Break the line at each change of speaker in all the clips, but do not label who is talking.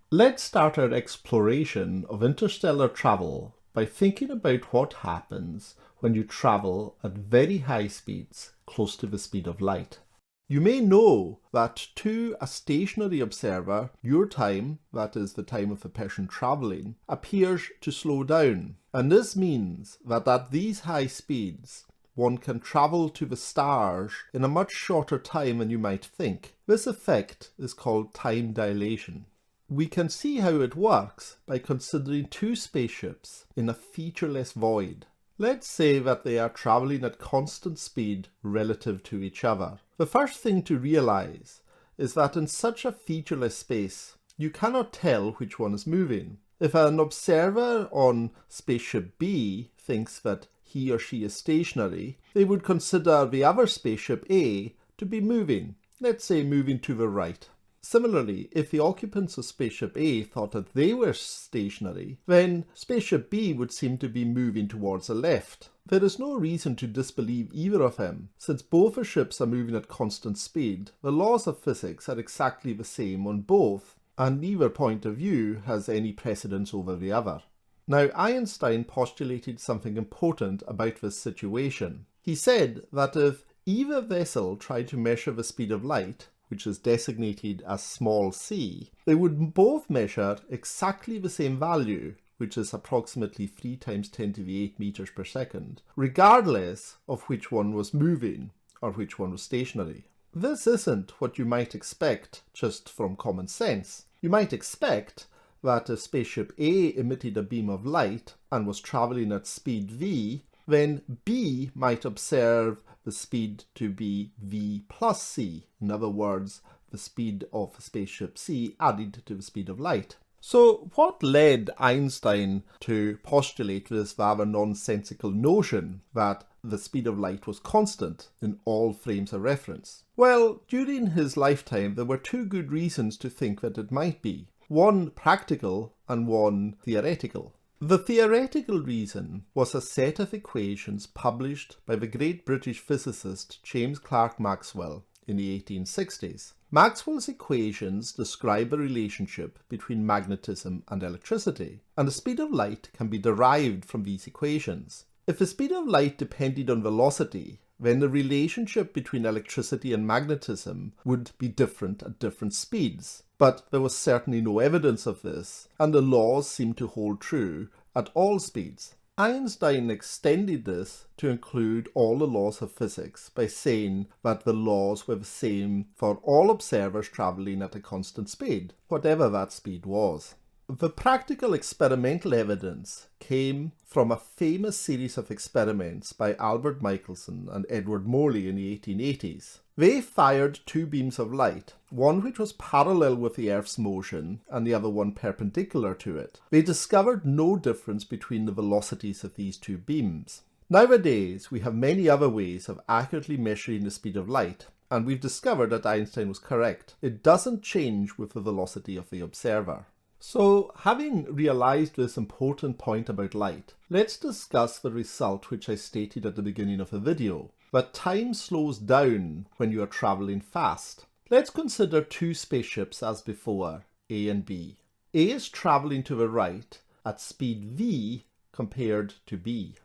Let's start our exploration of interstellar travel by thinking about what happens when you travel at very high speeds, close to the speed of light. You may know that to a stationary observer, your time, that is the time of the person traveling, appears to slow down. And this means that at these high speeds, one can travel to the stars in a much shorter time than you might think. This effect is called time dilation. We can see how it works by considering two spaceships in a featureless void. Let's say that they are traveling at constant speed relative to each other. The first thing to realize is that in such a featureless space, you cannot tell which one is moving. If an observer on spaceship B thinks that he or she is stationary, they would consider the other spaceship A to be moving, let's say moving to the right. Similarly, if the occupants of spaceship A thought that they were stationary, then spaceship B would seem to be moving towards the left. There is no reason to disbelieve either of them, since both the ships are moving at constant speed. The laws of physics are exactly the same on both, and neither point of view has any precedence over the other. Now, Einstein postulated something important about this situation. He said that if either vessel tried to measure the speed of light, which is designated as small c, they would both measure exactly the same value, which is approximately 3 times 10 to the 8 meters per second, regardless of which one was moving or which one was stationary. This isn't what you might expect just from common sense. You might expect that if spaceship A emitted a beam of light and was traveling at speed v, then B might observe the speed to be v plus c. In other words, the speed of spaceship C added to the speed of light. So what led Einstein to postulate this rather nonsensical notion that the speed of light was constant in all frames of reference? Well, during his lifetime there were two good reasons to think that it might be. One practical and one theoretical. The theoretical reason was a set of equations published by the great British physicist James Clerk Maxwell in the 1860s. Maxwell's equations describe a relationship between magnetism and electricity, and the speed of light can be derived from these equations. If the speed of light depended on velocity, then the relationship between electricity and magnetism would be different at different speeds. But there was certainly no evidence of this, and the laws seemed to hold true at all speeds. Einstein extended this to include all the laws of physics by saying that the laws were the same for all observers traveling at a constant speed, whatever that speed was. The practical experimental evidence came from a famous series of experiments by Albert Michelson and Edward Morley in the 1880s. They fired two beams of light, one which was parallel with the Earth's motion and the other one perpendicular to it. They discovered no difference between the velocities of these two beams. Nowadays, we have many other ways of accurately measuring the speed of light, and we've discovered that Einstein was correct. It doesn't change with the velocity of the observer. So, having realized this important point about light, let's discuss the result which I stated at the beginning of the video, that time slows down when you are traveling fast. Let's consider two spaceships as before, A and B. A is traveling to the right at speed v compared to B.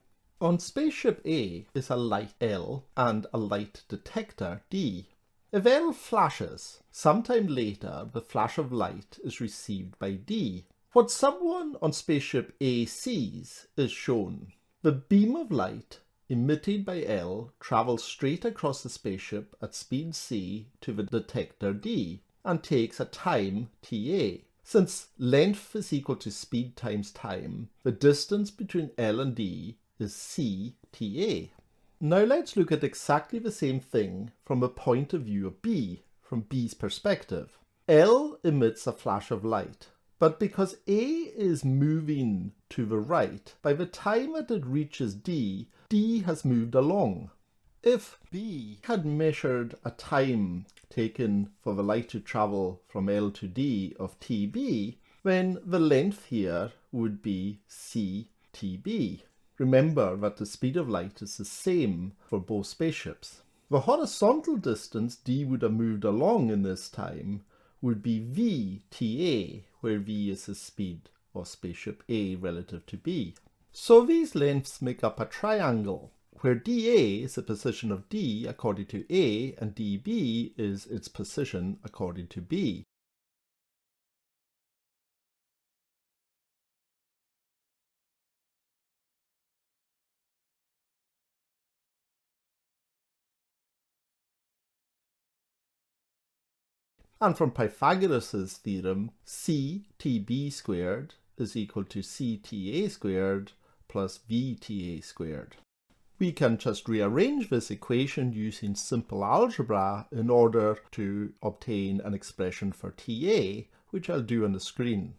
On spaceship A is a light L and a light detector D. If L flashes, sometime later the flash of light is received by D. What someone on spaceship A sees is shown. The beam of light emitted by L travels straight across the spaceship at speed c to the detector D and takes a time ta. Since length is equal to speed times time, the distance between L and D is c ta. Now let's look at exactly the same thing from the point of view of B, from B's perspective. L emits a flash of light, but because A is moving to the right, by the time that it reaches D, D has moved along. If B had measured a time taken for the light to travel from L to D of TB, then the length here would be CTB. Remember that the speed of light is the same for both spaceships. The horizontal distance D would have moved along in this time would be VTA, where V is the speed of spaceship A relative to B. So these lengths make up a triangle, where dA is the position of D according to A and dB is its position according to B. And from Pythagoras' theorem, CTB squared is equal to CTA squared plus VTA squared. We can just rearrange this equation using simple algebra in order to obtain an expression for TA, which I'll do on the screen.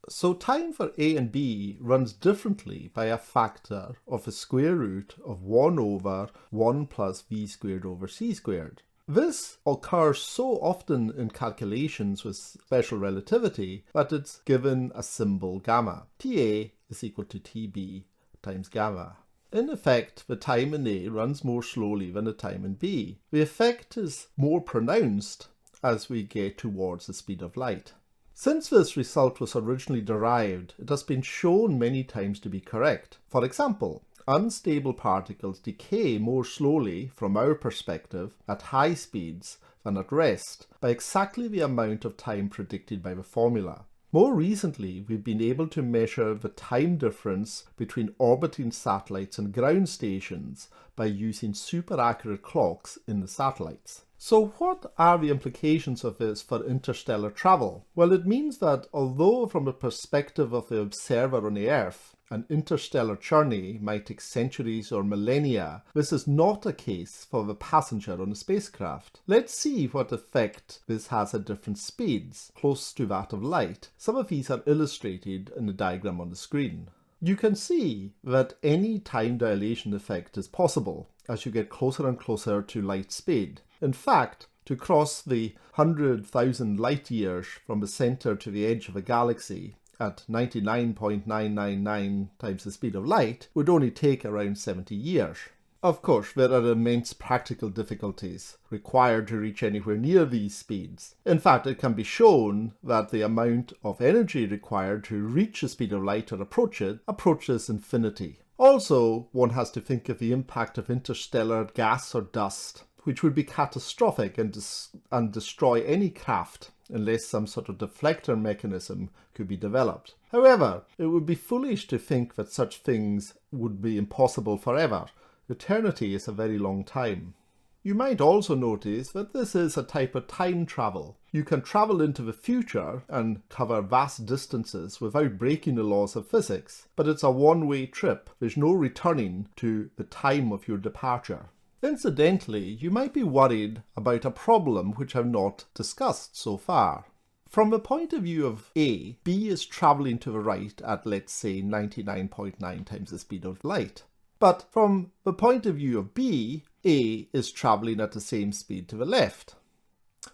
So time for A and B runs differently by a factor of the square root of 1 over 1 plus V squared over C squared. This occurs so often in calculations with special relativity that it's given a symbol gamma. TA is equal to TB times gamma. In effect, the time in A runs more slowly than the time in B. The effect is more pronounced as we get towards the speed of light. Since this result was originally derived, it has been shown many times to be correct. For example, unstable particles decay more slowly, from our perspective, at high speeds than at rest, by exactly the amount of time predicted by the formula. More recently, we've been able to measure the time difference between orbiting satellites and ground stations by using super accurate clocks in the satellites. So what are the implications of this for interstellar travel? Well, it means that although from the perspective of the observer on the Earth, an interstellar journey might take centuries or millennia, this is not a case for the passenger on a spacecraft. Let's see what effect this has at different speeds, close to that of light. Some of these are illustrated in the diagram on the screen. You can see that any time dilation effect is possible as you get closer and closer to light speed. In fact, to cross the 100,000 light years from the center to the edge of a galaxy at 99.999 times the speed of light would only take around 70 years. Of course, there are immense practical difficulties required to reach anywhere near these speeds. In fact, it can be shown that the amount of energy required to reach the speed of light or approach it approaches infinity. Also, one has to think of the impact of interstellar gas or dust, which would be catastrophic and destroy any craft unless some sort of deflector mechanism could be developed. However, it would be foolish to think that such things would be impossible forever. Eternity is a very long time. You might also notice that this is a type of time travel. You can travel into the future and cover vast distances without breaking the laws of physics, but it's a one-way trip. There's no returning to the time of your departure. Incidentally, you might be worried about a problem which I've not discussed so far. From the point of view of A, B is travelling to the right at, let's say, 99.9 times the speed of light. But from the point of view of B, A is travelling at the same speed to the left.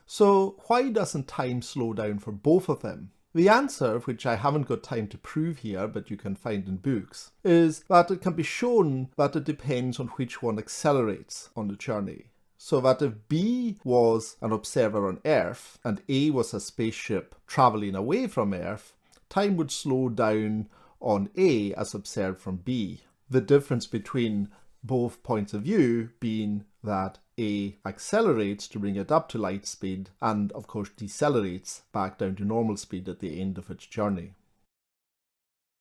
So why doesn't time slow down for both of them? The answer, which I haven't got time to prove here, but you can find in books, is that it can be shown that it depends on which one accelerates on the journey. So that if B was an observer on Earth and A was a spaceship travelling away from Earth, time would slow down on A as observed from B. The difference between both points of view being that A accelerates to bring it up to light speed and of course decelerates back down to normal speed at the end of its journey.